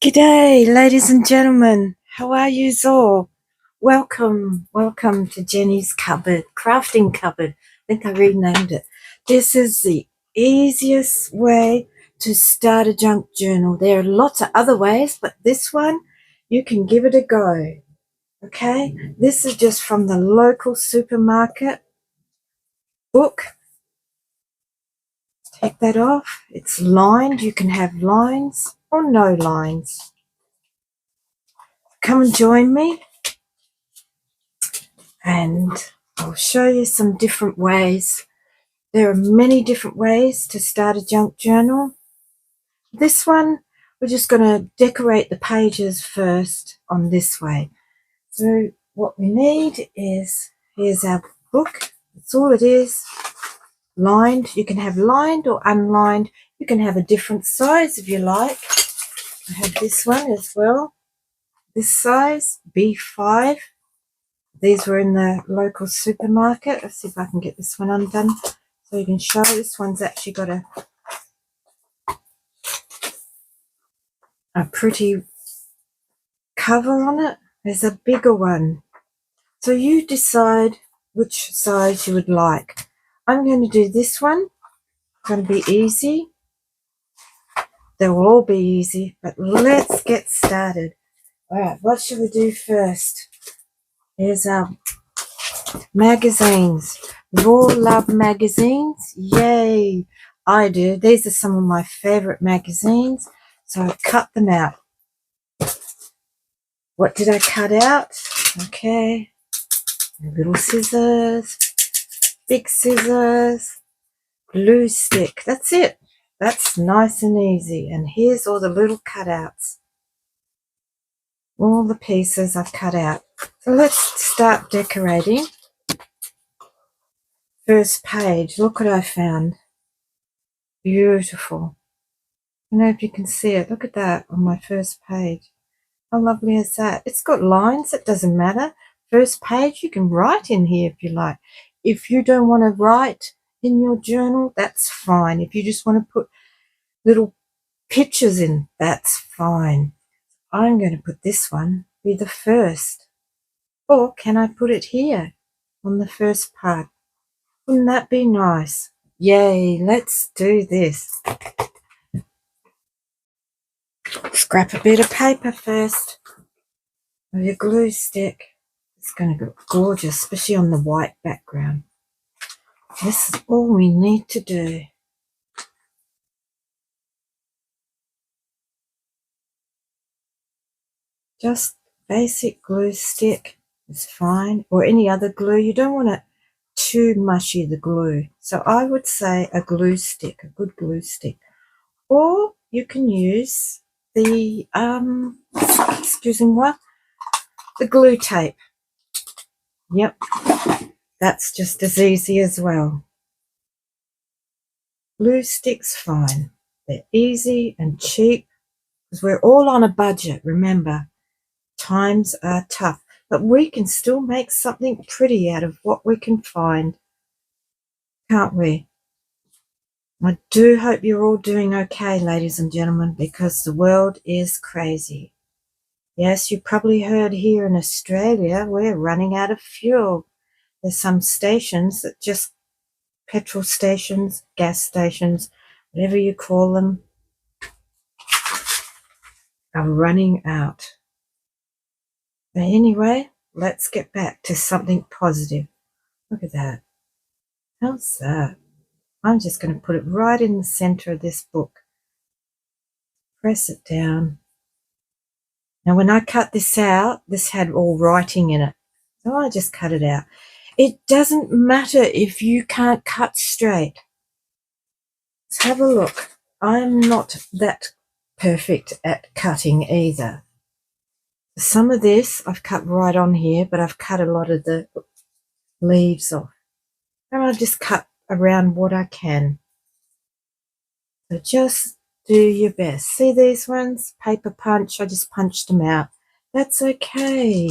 G'day, ladies and gentlemen. How are you all? Welcome to Jenny's Cupboard, Crafting Cupboard. I think I renamed it. This is the easiest way to start a junk journal. There are lots of other ways, but this one, you can give it a go. Okay? This is just from the local supermarket book. Take that off. It's lined. You can have lines or no lines. Come and join me. And I'll show you some different ways. There are many different ways to start a junk journal. This one, we're just going to decorate the pages first on this way. So what we need is, here's our book. That's all it is. Lined. You can have lined or unlined. You can have a different size if you like. I have this one as well. This size, B5. These were in the local supermarket. Let's see if I can get this one undone so you can show. This one's actually got a pretty cover on it. There's a bigger one. So you decide which size you would like. I'm going to do this one. It's going to be easy. They will all be easy, but let's get started. All right, what should we do first? Here's our magazines. We all love magazines. Yay! I do. These are some of my favorite magazines. So I cut them out. What did I cut out? Okay. Little scissors, big scissors, glue stick. That's it. That's nice and easy. And here's all the little cutouts. All the pieces I've cut out. So let's start decorating. First page. Look what I found. Beautiful. I don't know if you can see it. Look at that on my first page. How lovely is that? It's got lines. It doesn't matter. First page, you can write in here if you like. If you don't want to write in your journal, that's fine. If you just want to put little pictures in, that's fine. I'm going to put this one be the first. Or can I put it here on the first part? Wouldn't that be nice? Yay, let's do this. Scrap a bit of paper first with your glue stick. It's going to look gorgeous, especially on the white background. This is all we need to do. Just basic glue stick is fine, or any other glue. You don't want it too mushy, the glue. So I would say a glue stick, a good glue stick. Or you can use the, the glue tape. Yep, that's just as easy as well. Glue stick's fine. They're easy and cheap because we're all on a budget, remember. Times are tough, but we can still make something pretty out of what we can find, can't we? I do hope you're all doing okay, ladies and gentlemen, because the world is crazy. Yes, you probably heard here in Australia, we're running out of fuel. There's some stations that just, petrol stations, gas stations, whatever you call them, are running out. But anyway, let's get back to something positive. Look at that. How's that? I'm just going to put it right in the center of this book. Press it down. Now, when I cut this out, this had all writing in it. So I just cut it out. It doesn't matter if you can't cut straight. Let's have a look. I'm not that perfect at cutting either. Some of this I've cut right on here, but I've cut a lot of the leaves off. And I'll just cut around what I can. So just do your best. See these ones? Paper punch. I just punched them out. That's okay.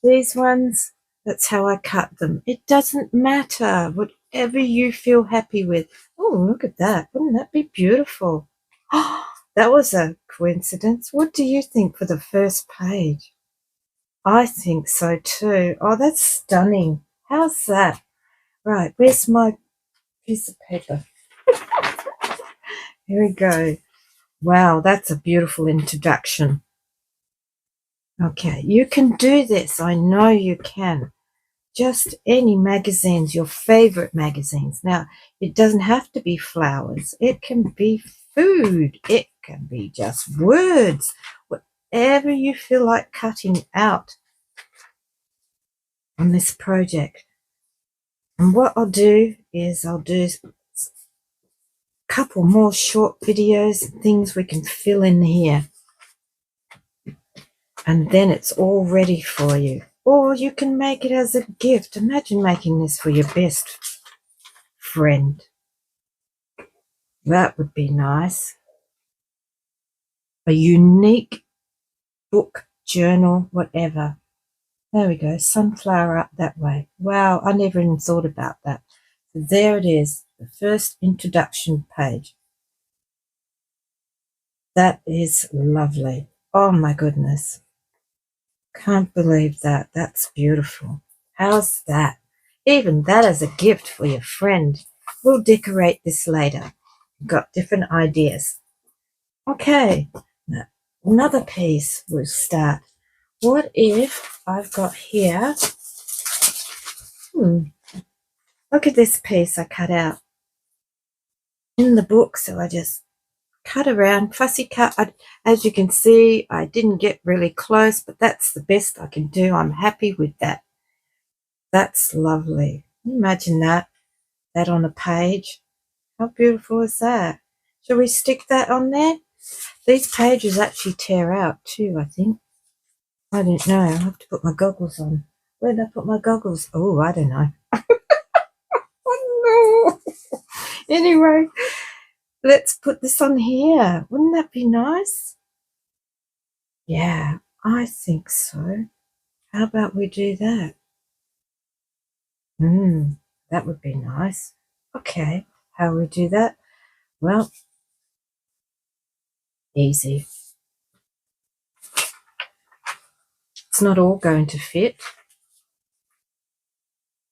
These ones, that's how I cut them. It doesn't matter. Whatever you feel happy with. Oh, look at that. Wouldn't that be beautiful? Oh, That was a coincidence. What do you think for the first page? I think so too. Oh, that's stunning. How's that? Right, where's my piece of paper? Here we go. Wow, that's a beautiful introduction. Okay, you can do this. I know you can. Just any magazines, your favorite magazines. Now, it doesn't have to be flowers. It can be food. It can be just words. Whatever you feel like cutting out on this project. And what I'll do is I'll do a couple more short videos, things we can fill in here. And then it's all ready for you. Or you can make it as a gift. Imagine making this for your best friend. That would be nice. A unique book, journal, whatever. There we go. Sunflower up that way. Wow, I never even thought about that. So there it is, the first introduction page. That is lovely. Oh my goodness. Can't believe that. That's beautiful. How's that? Even that as a gift for your friend. We'll decorate this later. Got different ideas. Okay, another piece will start. What if I've got here, look at this piece I cut out in the book. So I just cut around, fussy cut. As you can see, I didn't get really close, but that's the best I can do. I'm happy with that. That's lovely. Imagine that on a page. How beautiful is that? Shall we stick that on there? These pages actually tear out too, I think. I don't know. I'll have to put my goggles on. Where did I put my goggles? Oh, I don't know. Oh, no. Anyway, let's put this on here. Wouldn't that be nice? Yeah, I think so. How about we do that? That would be nice. Okay, how we do that? Well, easy. It's not all going to fit.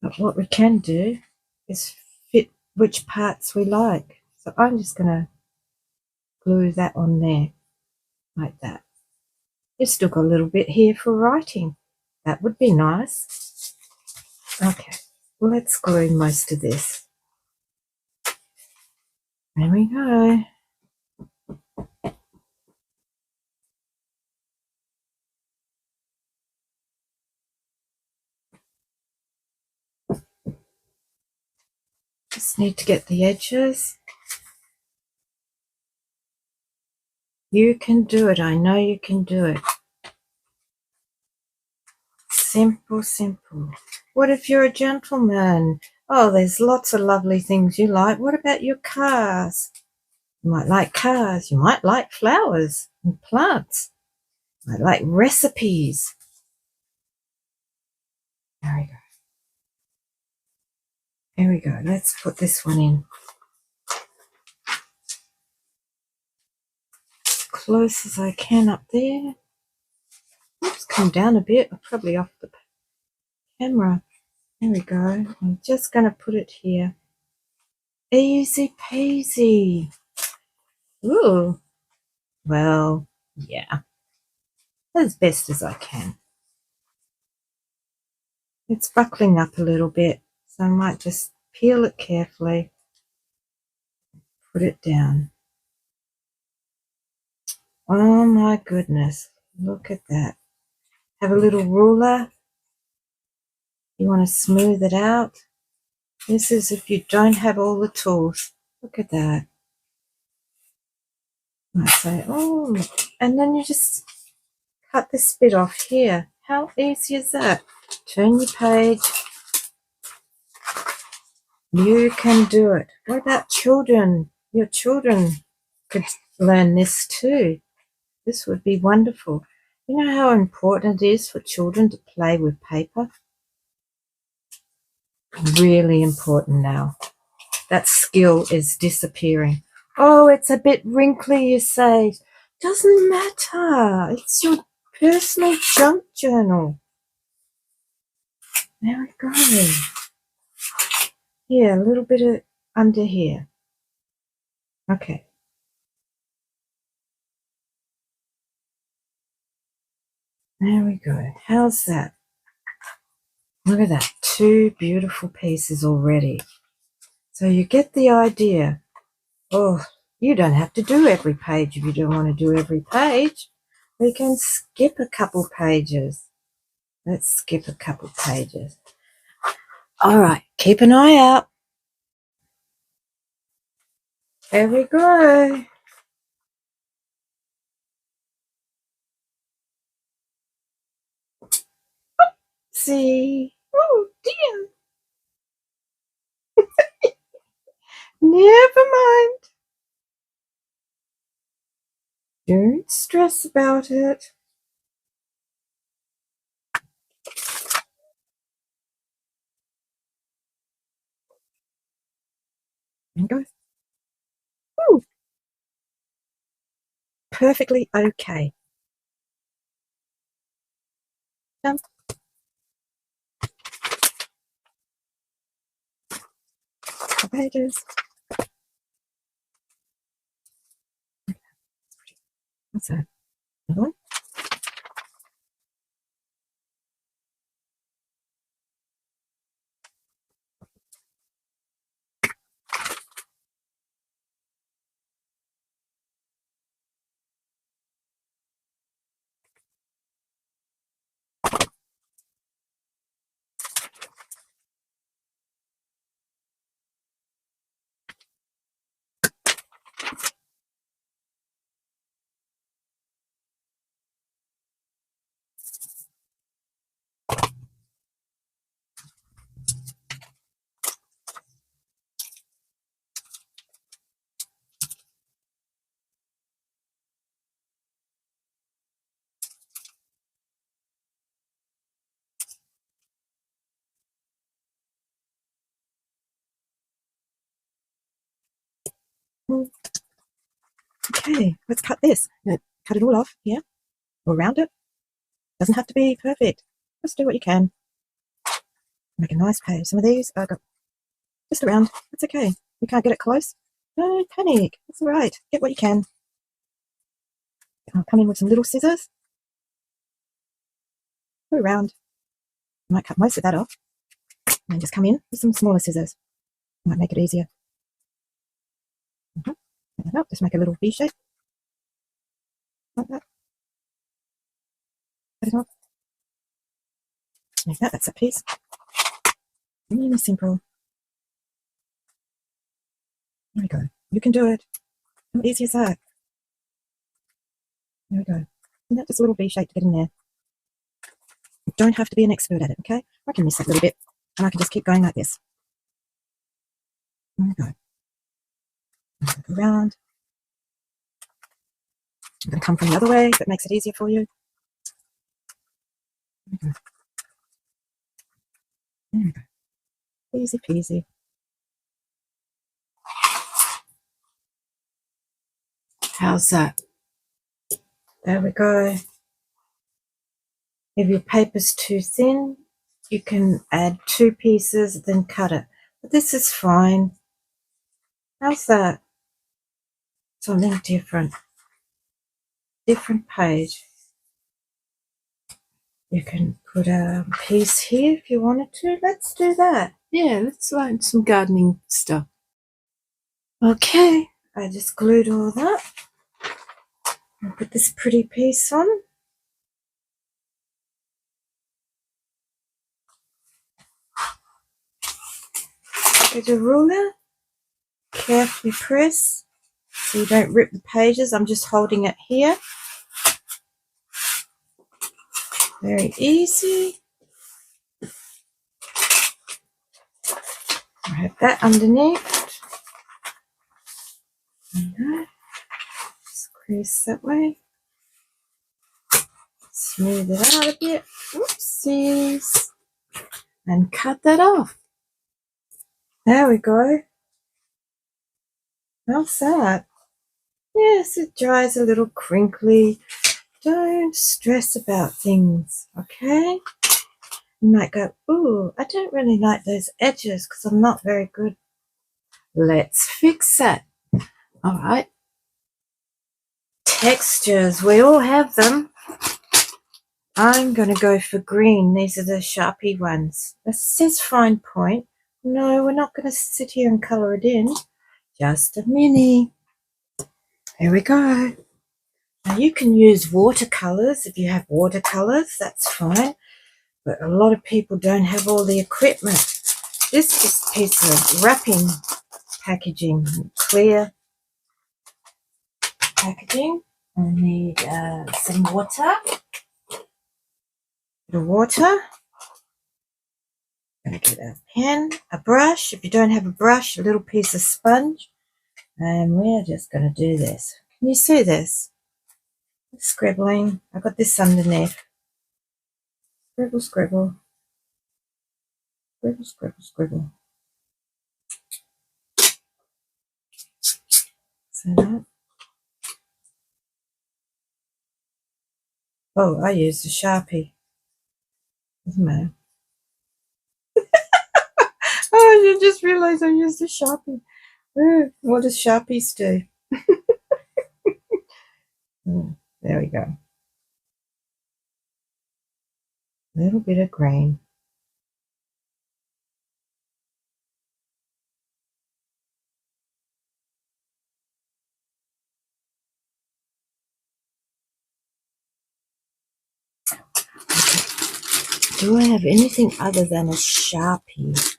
But what we can do is fit which parts we like. So I'm just going to glue that on there, like that. You've still got a little bit here for writing. That would be nice. Okay, well, let's glue most of this. There we go. Just need to get the edges. You can do it. I know you can do it. Simple, simple. What if you're a gentleman? Oh, there's lots of lovely things you like. What about your cars? You might like cars. You might like flowers and plants. You might like recipes. There we go. There we go. Let's put this one in. As close as I can up there. Oops, come down a bit. I'm probably off the camera. There we go. I'm just going to put it here. Easy peasy. Ooh. Well, yeah. As best as I can. It's buckling up a little bit, so I might just peel it carefully. Put it down. Oh my goodness. Look at that. Have a little ruler. You want to smooth it out. This is if you don't have all the tools. Look at that. I say, oh, and then you just cut this bit off here. How easy is that? Turn your page. You can do it. What about children? Your children could learn this too. This would be wonderful. You know how important it is for children to play with paper? Really important now. That skill is disappearing. Oh, it's a bit wrinkly, you say. Doesn't matter. It's your personal junk journal. There we go. Here, a little bit of under here. Okay. There we go. How's that? Look at that. 2 beautiful pieces already. So you get the idea. Oh, you don't have to do every page if you don't want to do every page. We can skip a couple pages. Let's skip a couple pages. All right, keep an eye out. There we go. See? Oh, dear. Never mind. Don't stress about it. And go. Ooh, perfectly okay. Jump. Pages. What's that? Another one? Okay, let's cut this. Cut it all off here, or around it. Doesn't have to be perfect. Just do what you can. Make a nice page. Some of these got just around. It's okay. You can't get it close. Don't panic. It's all right. Get what you can. I'll come in with some little scissors. Go around. I might cut most of that off. And then just come in with some smaller scissors. Might make it easier. Just make a little V shape. Like that. Cut it off. Like that. That's a piece. Really simple. There we go. You can do it. How easy is that? There we go. And that's just a little V shape to get in there. You don't have to be an expert at it, okay? I can miss that little bit, and I can just keep going like this. There we go. Around. I'm going to come from the other way if it makes it easier for you. There we go. There we go. Easy peasy. How's that? There we go. If your paper's too thin, you can add 2 pieces, then cut it. But this is fine. How's that? Something different. Different page. You can put a piece here if you wanted to. Let's do that. Yeah, let's write some gardening stuff. Okay, I just glued all that. I'll put this pretty piece on. Get a ruler. Carefully press so you don't rip the pages. I'm just holding it here. Very easy. I have that underneath. Just crease that way. Smooth it out a bit. Oopsies. And cut that off. There we go. How's that? Yes, it dries a little crinkly. Don't stress about things, okay? You might go, ooh, I don't really like those edges because I'm not very good. Let's fix it. All right. Textures, we all have them. I'm going to go for green. These are the Sharpie ones. This says fine point. No, we're not going to sit here and colour it in. Just a mini. There we go. Now you can use watercolours if you have watercolours, that's fine. But a lot of people don't have all the equipment. This is a piece of wrapping packaging, clear packaging. I need some water. The water. I'm going to get a pen, a brush. If you don't have a brush, a little piece of sponge. And we're just going to do this. Can you see this? Scribbling. I've got this underneath. Scribble, scribble. Scribble, scribble, scribble. See that? Oh, I used a Sharpie. Doesn't matter. Oh, I just realised I used a Sharpie. What does Sharpies do? There we go. A little bit of green. Do I have anything other than a Sharpie?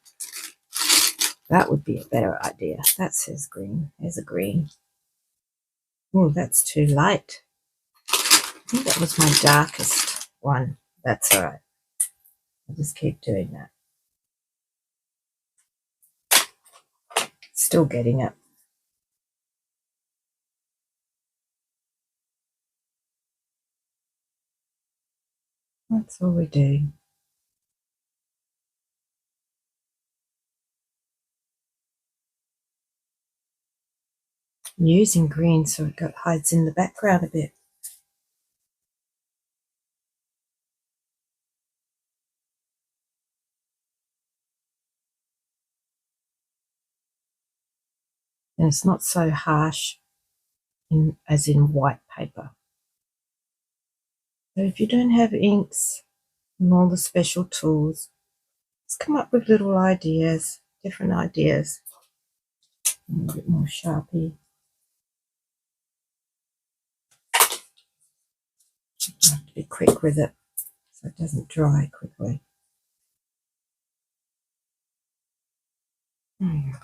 That would be a better idea. That says green. There's a green. Oh, that's too light. I think that was my darkest one. That's all right. I'll just keep doing that. Still getting it. That's all we do. I'm using green so it hides in the background a bit. And it's not so harsh as in white paper. So if you don't have inks and all the special tools, just come up with little ideas, different ideas. A little bit more Sharpie. You have to be quick with it so it doesn't dry quickly. There you go.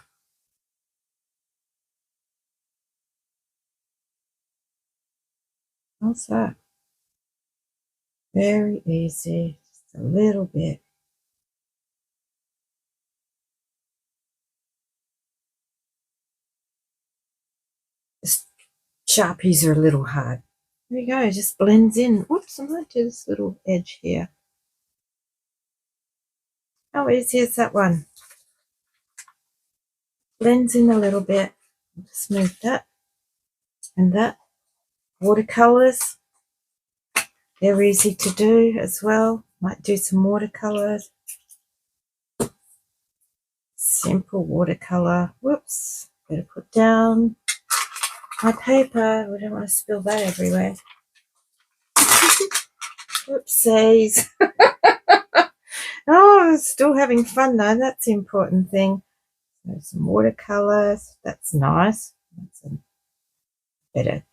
How's that? Very easy, just a little bit. The Sharpies are a little hard. There you go, it just blends in. Whoops, I might do this little edge here. How easy is that one? Blends in a little bit. Just move that and that. Watercolors, they're easy to do as well. Might do some watercolors. Simple watercolor. Whoops, better put down my paper. We don't want to spill that everywhere. Whoopsies. Oh, still having fun though. That's the important thing. So some watercolors. That's nice. That's a better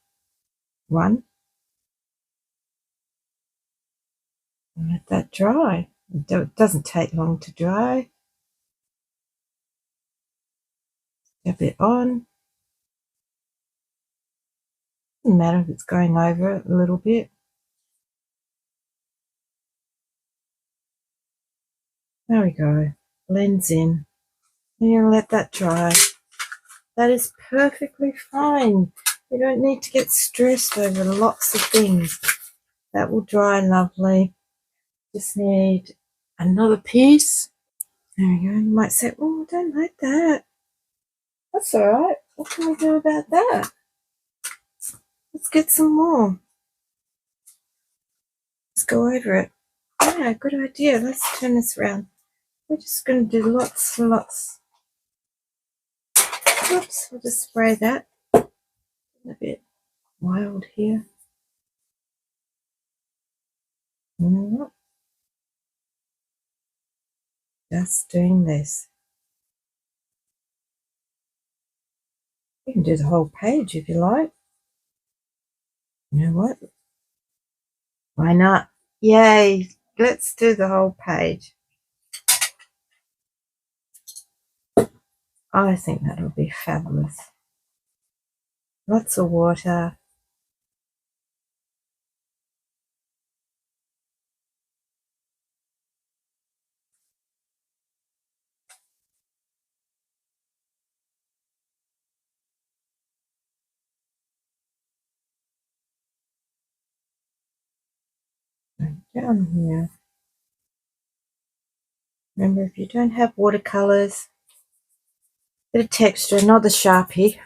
one. And let that dry. It doesn't take long to dry. Dab it on. Doesn't matter if it's going over it a little bit. There we go. Blends in. And you'll let that dry. That is perfectly fine. You don't need to get stressed over lots of things. That will dry lovely. Just need another piece. There we go. You might say, oh, I don't like that. That's all right. What can we do about that? Let's get some more. Let's go over it. Yeah, good idea. Let's turn this around. We're just going to do lots and lots. Oops, we'll just spray that. A bit wild here. Just doing this. You can do the whole page if you like. You know what? Why not? Yay! Let's do the whole page. I think that'll be fabulous. Lots of water. Down here. Remember, if you don't have watercolors, bit of texture, not the Sharpie.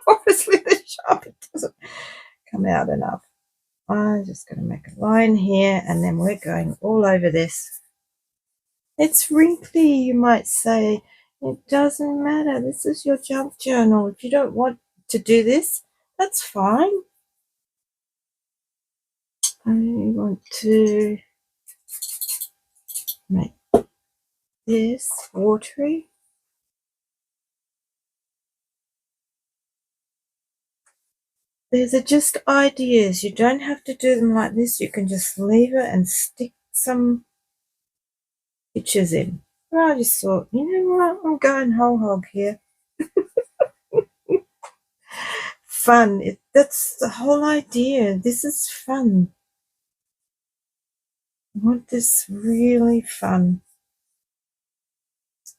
Obviously, the Sharpie doesn't come out enough. I'm just going to make a line here, and then we're going all over this. It's wrinkly, you might say. It doesn't matter. This is your junk journal. If you don't want to do this, that's fine. I want to make this watery. These are just ideas. You don't have to do them like this. You can just leave it and stick some pictures in. Well, I just thought, you know what? I'm going whole hog here. Fun. That's the whole idea. This is fun. I want this really fun.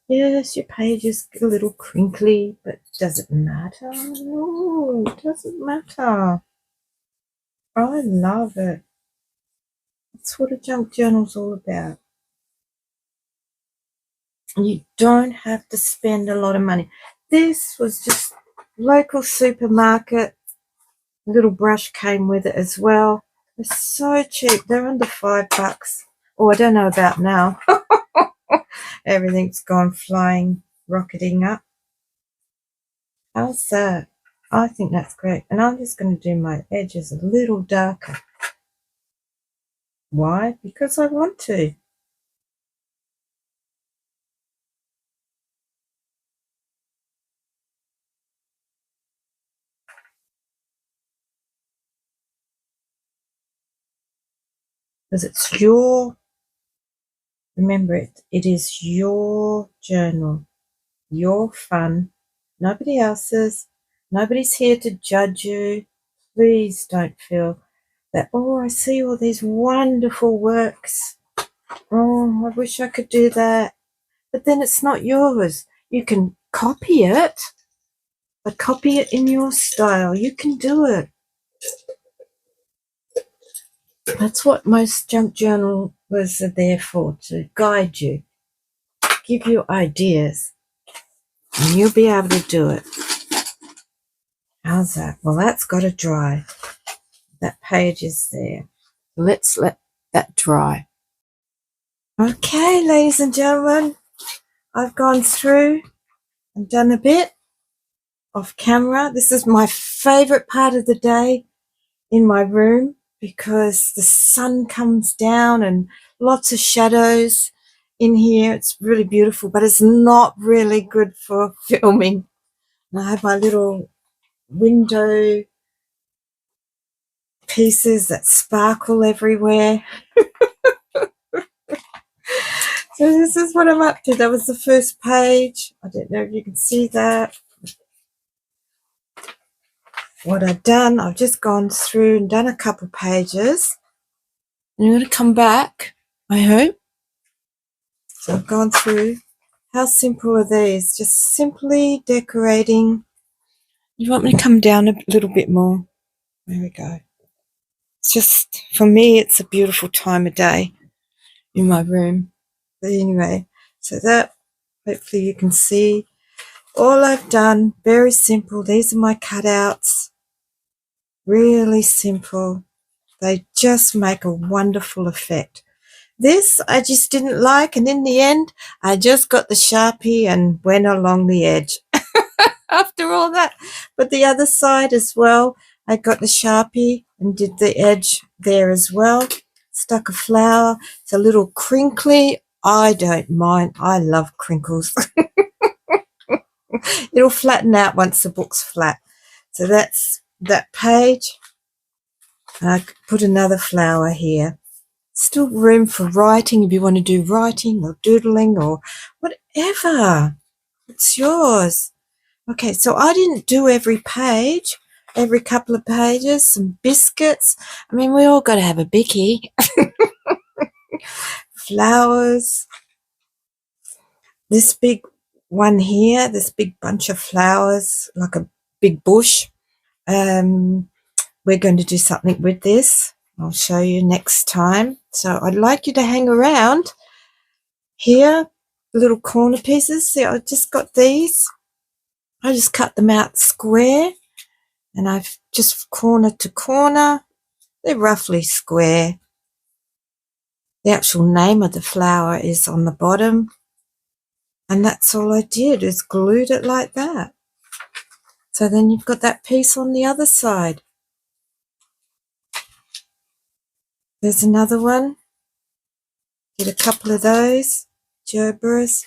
Yes, your page is a little crinkly, but does it matter? No, it doesn't matter. I love it. That's what a junk journal's all about. You don't have to spend a lot of money. This was just local supermarket. A little brush came with it as well. They're so cheap. They're under $5. Oh, I don't know about now. Everything's gone flying, rocketing up. How's that? I think that's great. And I'm just going to do my edges a little darker. Why? Because I want to. Because it's your, remember it is your journal, your fun, nobody else's. Nobody's here to judge you. Please don't feel that, oh, I see all these wonderful works. Oh, I wish I could do that. But then it's not yours. You can copy it, but copy it in your style. You can do it. That's what most junk journals are there for, to guide you, give you ideas, and you'll be able to do it. How's that? Well, that's got to dry. That page is there. Let's let that dry. Okay, ladies and gentlemen, I've gone through and done a bit off camera. This is my favorite part of the day in my room because the sun comes down and lots of shadows in here. It's really beautiful, but it's not really good for filming. And I have my little window pieces that sparkle everywhere. So this is what I'm up to. That was the first page. I don't know if you can see that. What I've done, I've just gone through and done a couple pages. I'm going to come back, I hope. So I've gone through. How simple are these? Just simply decorating. You want me to come down a little bit more? There we go. It's just, for me, it's a beautiful time of day in my room. But anyway, so that, hopefully you can see all I've done, very simple. These are my cutouts. Really simple. They just make a wonderful effect. This I just didn't like, and in the end, I just got the Sharpie and went along the edge. After all that, but the other side as well, I got the Sharpie and did the edge there as well. Stuck a flower. It's a little crinkly. I don't mind. I love crinkles. It'll flatten out once the book's flat. So that's that page. I put another flower here. Still room for writing if you want to do writing or doodling or whatever. It's yours. Okay, so I didn't do every page, every couple of pages, some biscuits. I mean, we all got to have a bicky. Flowers. This big one here, this big bunch of flowers, like a big bush. We're going to do something with this. I'll show you next time. So I'd like you to hang around here, little corner pieces. See, I just got these. I just cut them out square, and I've just corner to corner. They're roughly square. The actual name of the flower is on the bottom, and that's all I did, is glued it like that. So then you've got that piece on the other side. There's another one. Get a couple of those gerberas.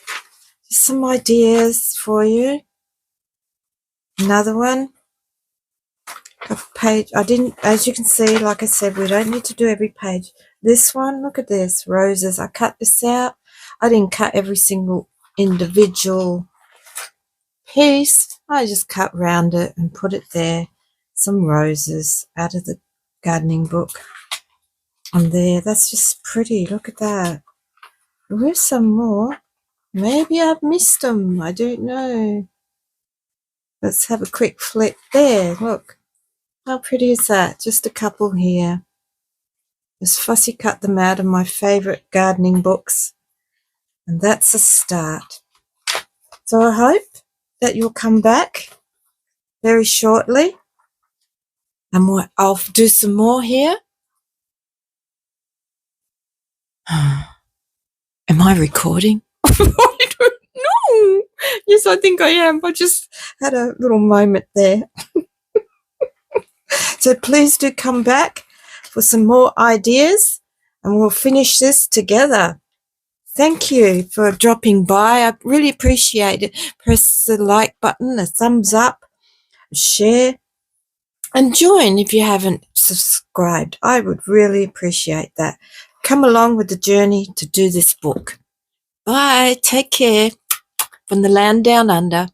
Just some ideas for you. Another one. Page. I didn't, as you can see, like I said, we don't need to do every page. This one, look at this, roses. I cut this out. I didn't cut every single individual piece. I just cut round it and put it there. Some roses out of the gardening book. And there, that's just pretty. Look at that. Where's some more? Maybe I've missed them. I don't know. Let's have a quick flip. There, look. How pretty is that? Just a couple here. Just fussy cut them out of my favourite gardening books. And that's a start. So I hope that you'll come back very shortly. And I'll do some more here. Am I recording? I don't know. Yes, I think I am. I just had a little moment there. So please do come back for some more ideas, and we'll finish this together. Thank you for dropping by. I really appreciate it. Press the like button, a thumbs up, share, and join if you haven't subscribed. I would really appreciate that. Come along with the journey to do this book. Bye. Take care from the land down under.